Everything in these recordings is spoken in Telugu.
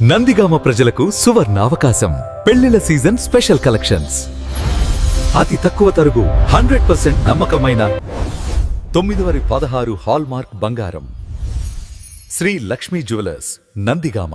నందిగామ ప్రజలకు సువర్ణావకాశం. పెళ్లిల సీజన్ స్పెషల్ కలెక్షన్స్. అతి తక్కువ తరుగు 100% నమ్మకమైన 916 హాల్మార్క్ బంగారం. Sri Lakshmi jewellers, Nandigama.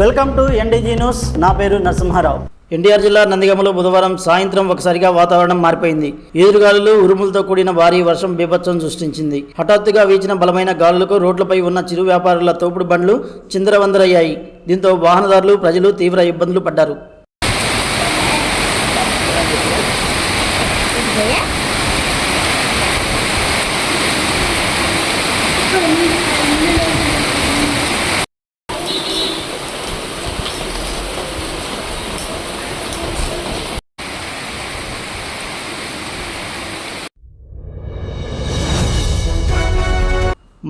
Welcome to NDG news. నా పేరు నరసింహారావు. ఎన్టీఆర్ జిల్లా నందిగామలో బుధవారం సాయంత్రం ఒకసారిగా వాతావరణం మారిపోయింది. ఈదురుగాలులు, ఉరుములతో కూడిన భారీ వర్షం బీభత్సం సృష్టించింది. హఠాత్తుగా వీచిన బలమైన గాలులకు రోడ్లపై ఉన్న చిరు వ్యాపారుల తోపుడు బండ్లు చిందరవందరయ్యాయి. దీంతో వాహనదారులు, ప్రజలు తీవ్ర ఇబ్బందులు పడ్డారు.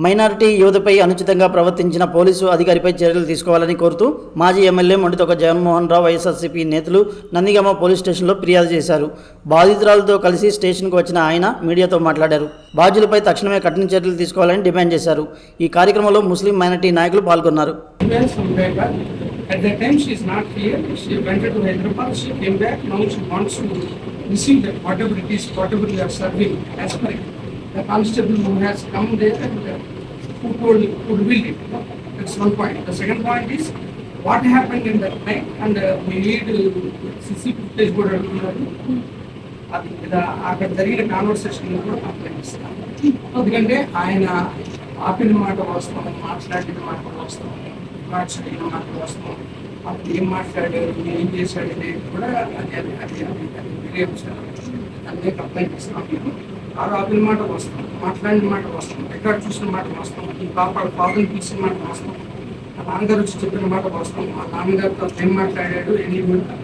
మైనారిటీ యువతపై అనుచితంగా ప్రవర్తించిన పోలీసు అధికారిపై చర్యలు తీసుకోవాలని కోరుతూ మాజీ ఎమ్మెల్యే మొండితోక జగన్మోహన్ రావు, వైఎస్ఆర్సీపీ నేతలు నందిగామ పోలీస్ స్టేషన్లో ఫిర్యాదు చేశారు. బాధితురాలతో కలిసి స్టేషన్కు వచ్చిన ఆయన మీడియాతో మాట్లాడారు. బాధ్యులపై తక్షణమే కఠిన చర్యలు తీసుకోవాలని డిమాండ్ చేశారు. ఈ కార్యక్రమంలో ముస్లిం మైనారిటీ నాయకులు పాల్గొన్నారు. The constable who has come there and who revealed it. That's one point. The second point is what happened in that night, and we need CC footage కూడా అడుగుతున్నారు. అది అక్కడ జరిగిన కాన్వర్సేషన్ కూడా కంప్లైంట్ ఇస్తాం. ఎందుకంటే ఆయన ఆపిన మాట వాస్తవం, మాట్లాడిన మాట వాస్తవం, మాట్లాడిన మాట వాస్తవం, అప్పుడు ఏం మాట్లాడారు, ఏం చేశాడు అనేది కూడా అది అదే కంప్లైంట్ ఇస్తాం. ఆపిన మాట వస్తాం, మాట్లాడిన మాట వస్తాం, రికార్డ్ చూసిన మాట వస్తాం, ఈ పాపను తీసిన మాట వస్తాం, మా నాన్నగారు వచ్చి చెప్పిన మాట వస్తాం, మా నాన్నగారితో ఏం మాట్లాడాడు ఎన్ని కూడా.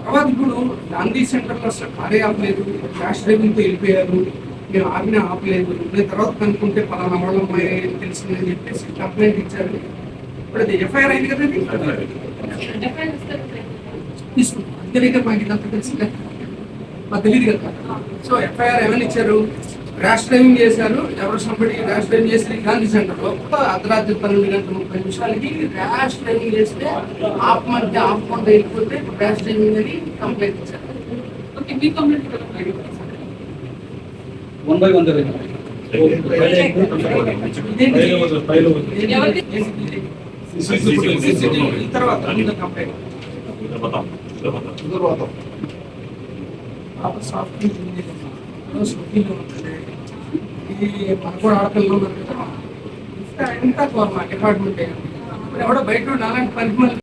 తర్వాత ఇప్పుడు గాంధీ సెంటర్లో అసలు కారే ఆపలేదు, క్యాష్ డ్రైవింగ్తో వెళ్ళిపోయారు, మేము ఆగిన ఆపలేదు. నేను తర్వాత కనుక్కుంటే పలానా వాళ్ళ అమ్మాయి తెలిసిందని చెప్పేసి కంప్లైంట్ ఇచ్చారు. ఇప్పుడు అది ఎఫ్ఐఆర్ అయింది కదండి, తీసుకుంటాం. అందుకే మాకు ఇదంతా తెలిసిందే, మాకు తెలియదు కదా. సో ఎఫ్ఐఆర్ ఏమైనా ఇచ్చారు, ర్యాష్ డ్రైవింగ్ చేశారు, ఎవరు సంబడి ర్యాష్ డ్రైవింగ్ చేసి గాంధీ సెంటర్లో అర్ధరాత్రి 12:30 ర్యాష్ డ్రైవింగ్ చేస్తే ఆపమంటే ఆపకుండా వెళ్ళిపోతే ర్యాష్ డ్రైవింగ్ అని కంప్లైంట్ ఇచ్చారు. తర్వాత కంప్లైంట్ సాఫ్ట్వేర్ ఇది మన కూడా ఆడపిల్లలు ఎంత మా డిపార్ట్మెంట్ ఎవడో బయట నాలాంటి పని.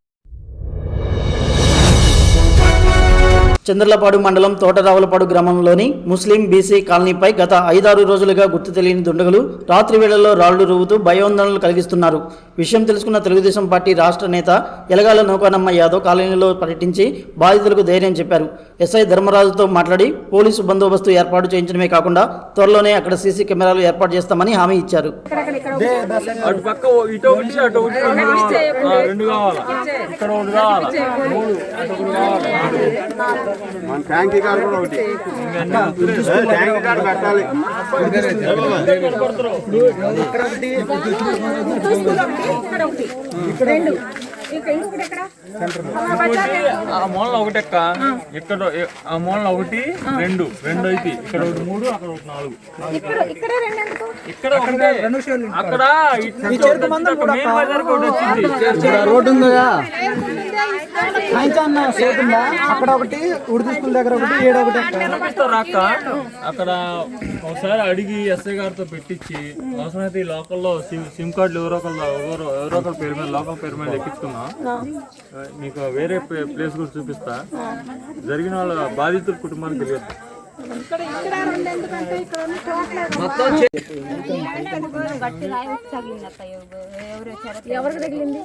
చంద్రలపాడు మండలం తోటరావులపాడు గ్రామంలోని ముస్లిం బీసీ కాలనీపై గత 5-6 రోజులుగా గుర్తు తెలియని దుండగులు రాత్రి వేళల్లో రాళ్లు రువ్వుతూ భయోందనలు కలిగిస్తున్నారు. విషయం తెలుసుకున్న తెలుగుదేశం పార్టీ రాష్ట్ర నేత ఎలగాల నౌకానమ్మ యాదవ్ కాలనీలో పర్యటించి బాధితులకు ధైర్యం చెప్పారు. ఎస్ఐ ధర్మరాజుతో మాట్లాడి పోలీసు బందోబస్తు ఏర్పాటు చేయించడమే కాకుండా త్వరలోనే అక్కడ సీసీ కెమెరాలు ఏర్పాటు చేస్తామని హామీ ఇచ్చారు. ట్యాంకీ కార్డు కూడా ఒకటి, ట్యాంకీ కార్డు పెట్టాలి. ఆ మూలన ఒకటి ఎక్క, ఇక్కడ ఆ మూలన ఒకటి, రెండు అయితే ఇక్కడ ఒకటి 3, అక్కడ ఒకటి 4, ఇక్కడ అక్కడ రోడ్డు ఉందా అక్కడ ఒకటి, ఉర్దూ స్కూల్ దగ్గర ఒకటి, ఏడొకటి అక్క. అక్కడ ఒకసారి అడిగి ఎస్ఐ గారితో పెట్టించి అవసరమైతే ఈ లోకల్లో సిమ్ కార్డులు ఎవరో ఒకరి పేరు మీద, లోకల్ పేరు మీద ఎక్కించుకున్నా. నీకు వేరే ప్లేస్ కూడా చూపిస్తా. జరిగిన వాళ్ళ బాధితుల కుటుంబానికి తెలియదు. ఎవరికి తగిలింది?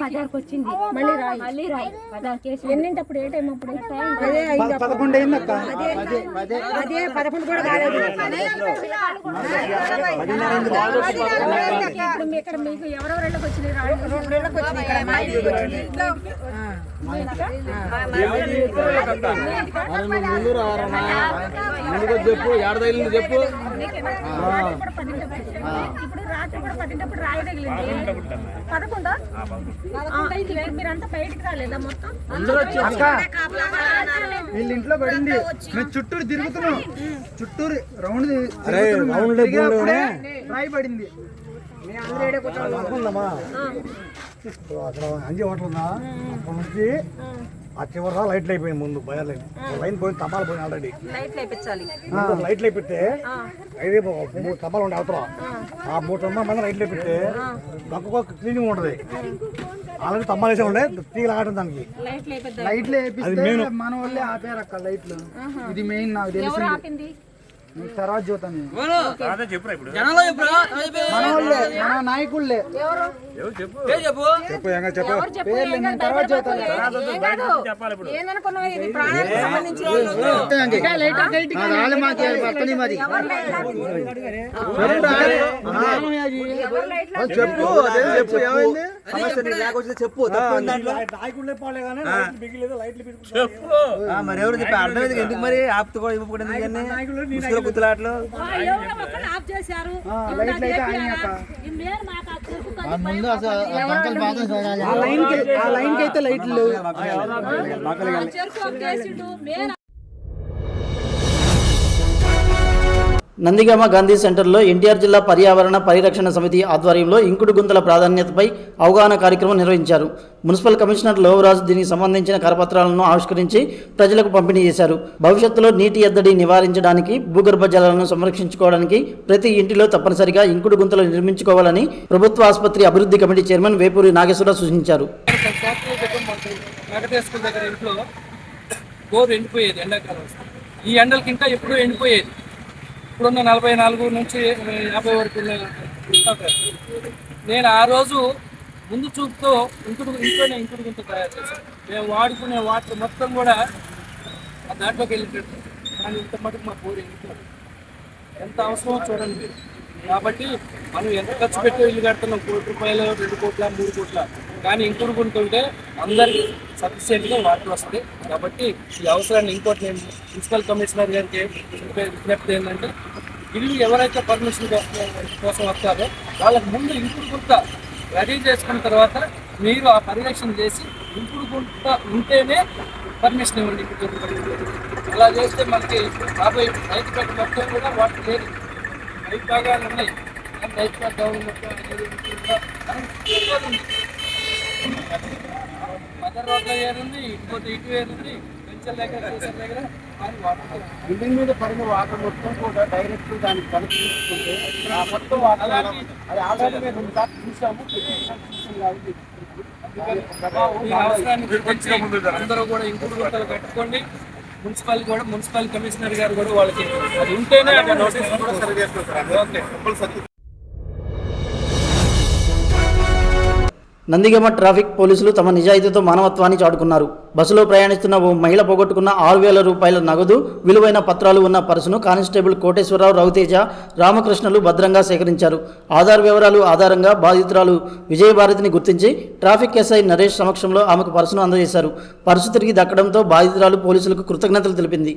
బజార్కి వచ్చింది. మళ్ళీ రాయి ఎన్నింటప్పుడు ఏ టైం అప్పుడు 11 అయింది అక్క. అదే 11 కూడా కాలేదు. ఇక్కడ మీకు ఎవరెవరికి వచ్చినాయి? 2 ఇళ్ళకి వచ్చినాయి. చెప్పు, 50 చెప్పు. రాత్రి కూడా పట్టినప్పుడు రాయి తగిలింది. 11? మీరంతా బయటికి రాలేదా మొత్తం? వీళ్ళ ఇంట్లో పడింది. మేము చుట్టూరు తిరుగుతున్నాం, చుట్టూరు రౌండ్ రాయి పడింది. అనుకుందామా అక్కడ అంజీ హోటల్ ఉందా, అక్కడ నుంచి ఆ చివరి లైట్లు అయిపోయింది. ముందు భయాలు లైన్ పోయింది, తమ్మాలు పోయింది ఆల్రెడీ. లైట్లు అయిపోతే 3 తమ్మాలు ఉండే అవతల, ఆ 3 తమ్మాల మంది లైట్లు అయిపోతే ఒక్కొక్క క్లీనింగ్ ఉంటుంది. ఆల్రెడీ తమ్మాలు వేసే ఉండే తీగ లాగడం దానికి లైట్లు వేపిస్తే మన వాళ్ళే ఆపారు అక్క లైట్లు. ఇది మెయిన్ నాకు తెలిసింది. తర్వాత చూద్దాం. మన వాళ్ళే, మన నాయకుళ్ళే. చెప్పు ఏమైంది చెప్పు. మరి ఎవరు చెప్పి అర్థమైంది ఎందుకు మరి ఆపుతూ కూడా ఇవ్వకూడదు గుర్తులాట్లు ముందు అసలు ఆ లైన్ కి అయితే లైట్లు నందిగామ గాంధీ సెంటర్లో ఎన్టీఆర్ జిల్లా పర్యావరణ పరిరక్షణ సమితి ఆధ్వర్యంలో ఇంకుడు గుంతల ప్రాధాన్యతపై అవగాహన కార్యక్రమం నిర్వహించారు. మున్సిపల్ కమిషనర్ లోవరాజు దీనికి సంబంధించిన కరపత్రాలను ఆవిష్కరించి ప్రజలకు పంపిణీ చేశారు. భవిష్యత్తులో నీటి ఎద్దడి నివారించడానికి, భూగర్భ జలాలను సంరక్షించుకోవడానికి ప్రతి ఇంటిలో తప్పనిసరిగా ఇంకుడు గుంతలు నిర్మించుకోవాలని ప్రభుత్వ ఆసుపత్రి అభివృద్ధి కమిటీ చైర్మన్ వేపూరి నాగేశ్వరరావు సూచించారు. ఈ ఎండలకి ఇంకా ఎప్పుడూ ఎండిపోయేది. ఇప్పుడున్న 44 నుంచి 50 వరకు నేను ఆ రోజు ముందు చూపుతో ఇంట్లోనే ఇంకుడు గుంత తయారు చేశాను. మేము వాడుకునే వాటర్ మొత్తం కూడా దాంట్లోకి వెళ్ళినట్టు. కానీ ఇంత మటుకు మా బోర్ ఎండిపోయింది. ఎంత అవసరమో చూడండి మీరు. కాబట్టి మనం ఎంత ఖర్చు పెట్టి ఇల్లు కడుతున్నాం, ₹1 కోటి, 2 కోట్ల, 3 కోట్ల. కానీ ఇంకుడు గుంత ఉంటే అందరికీ సఫిషియెంట్గా వాటర్ వస్తాయి. కాబట్టి ఈ అవసరాన్ని ఇంకోటి నేను మున్సిపల్ కమిషనర్ గారికి విజ్ఞప్తి ఏంటంటే, ఇల్లు ఎవరైతే పర్మిషన్ కోసం వస్తారో వాళ్ళకి ముందు ఇంకుడు గుంత రెడీ చేసుకున్న తర్వాత మీరు ఆ పరిరక్షణ చేసి ఇంకుడు గుంత ఉంటేనే పర్మిషన్ ఇవ్వండి. అలా చేస్తే మనకి రాబోయే రైతు పెట్ట మొత్తం కూడా వాటర్ లేదు. రైతు భాగాలు ఉన్నాయి, రైతు పెట్ట మదర్ రోడ్లో ఏరుంది, ఇంకోటి ఇటు ఏరుంది, పెన్షన్ దగ్గర స్టేషన్ దగ్గర. బిల్డింగ్ మీద పడిన వాటర్ మొత్తం కూడా డైరెక్ట్ దానికి కనెక్ట్ తీసుకుంటే ఆ మొత్తం వాటర్ అది ఆల్రెడీ మేము 2 సార్లు చూసాము. అందరూ కూడా ఇంకుడు గుంతలు కట్టుకోండి. మున్సిపల్ కమిషనర్ గారు కూడా వాళ్ళకి అది ఉంటేనే నోటీస్ కూడా సరి చేస్తారు. ఓకే. నందిగామ ట్రాఫిక్ పోలీసులు తమ నిజాయితీతో మానవత్వాన్ని చాటుకున్నారు. బస్సులో ప్రయాణిస్తున్న ఓ మహిళ పోగొట్టుకున్న ₹6,000 నగదు, విలువైన పత్రాలు ఉన్న పర్సును కానిస్టేబుల్ కోటేశ్వరరావు, రవితేజ, రామకృష్ణలు భద్రంగా సేకరించారు. ఆధార్ వివరాలు ఆధారంగా బాధితురాలు విజయభారతిని గుర్తించి ట్రాఫిక్ ఎస్ఐ నరేష్ సమక్షంలో ఆమెకు పర్సును అందజేశారు. పర్సు తిరిగి దక్కడంతో బాధితురాలు పోలీసులకు కృతజ్ఞతలు తెలిపింది.